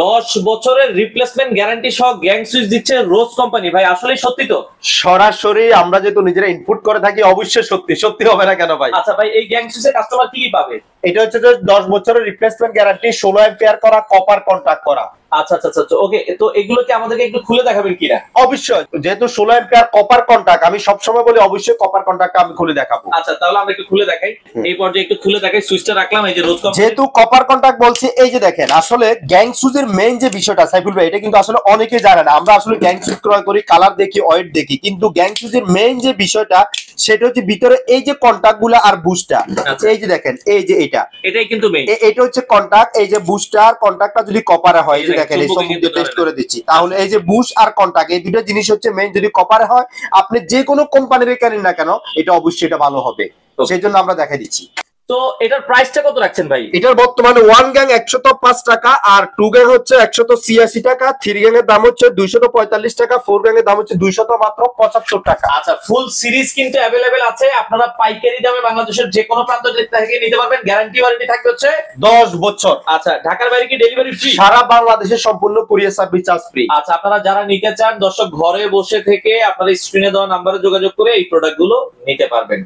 10 বছরের replacement guarantee সহ gang switch দিচ্ছে রোজ কোম্পানি। ভাই আসলে সত্যি তো? সরাসরি আমরা যেহেতু নিজেরা ইনপুট করে থাকি, অবশ্যই সত্যি। সত্যি হবে না কেন ভাই? আচ্ছা ভাই, এই গ্যাং সুইচের কাস্টমার কি কি পাবে? এটা হচ্ছে যে 10 বছরের রিপ্লেসমেন্ট গ্যারান্টি, 16 অ্যাম্পিয়ার করা, কপার কন্টাক্ট করা। আচ্ছা আচ্ছা আচ্ছা, ওকে। তো এগুলো কি আমাদেরকে একটু খুলে দেখাবেন কিনা? অবশ্যই, যেহেতু 16 অ্যাম্পিয়ার কপার কন্টাক্ট, আমি সবসময় বলি অবশ্যই কপার কন্টাক্ট আমি খুলে দেখাবো। আচ্ছা, তাহলে আমরা একটু খুলে দেখাই। এই পর্যায়ে একটু খুলে দেখাই। সুইচটা রাখলাম, এই যে রোজ কোম্পানি। যেহেতু কপার কন্টাক্ট বলছি, এই যে দেখেন, আসলে গ্যাং সুইচের মেইন যে বিষয়টা সাইফুল ভাই, এটা কিন্তু আসলে অনেকে জানে না। আমরা আসলে গ্যাং সুইচ ক্রয় করি, কালার দেখি, ওয়েট দেখি, কিন্তু গ্যাং সুইচের মেইন যে বিষয়টা সেটা হচ্ছে ভিতরে এই যে কন্টাক্ট গুলা আর বুস্টার। এই যে দেখেন, এই যে এটাই কিন্তু মেইন। এটা হচ্ছে কন্টাক্ট। এই যে বুস্টার কন্টাক্টটা যদি কপারে হয়, এই যে দেখেন, এই সব টেস্ট করে দিচ্ছি, তাহলে এই যে বুশ আর কন্টাক্ট, এই দুটো জিনিস হচ্ছে মেইন। যদি কপারে হয়, আপনি যে কোনো কোম্পানির কেনেন না কেন, এটা অবশ্যই এটা ভালো হবে। সেই জন্য আমরা দেখা দিচ্ছি। তো এটার প্রাইসটা কত রাখছেন ভাই? এটার বর্তমানে 1 গ্যাং 105 টাকা, আর 2 গ্যাং হচ্ছে 186 টাকা, 3 গ্যাং এর দাম হচ্ছে 245 টাকা, 4 গ্যাং এর দাম হচ্ছে 275 টাকা। আচ্ছা, ফুল সিরিজ কিন্তু अवेलेबल আছে। আপনারা পাইকারি দামে বাংলাদেশের যে কোনো প্রান্ত থেকে নিতে পারবেন। গ্যারান্টি ওয়ারেন্টি থাকবে হচ্ছে 10 বছর। আচ্ছা, ঢাকার বাইরে কি ডেলিভারি ফ্রি? সারা বাংলাদেশে সম্পূর্ণ কুরিয়ার সার্ভিস চার্জ ফ্রি। আচ্ছা, আপনারা যারা নিতে চান দর্শক, ঘরে বসে থেকে আপনারা স্ক্রিনে দেওয়া নাম্বারে যোগাযোগ করে এই প্রোডাক্টগুলো নিতে পারবেন।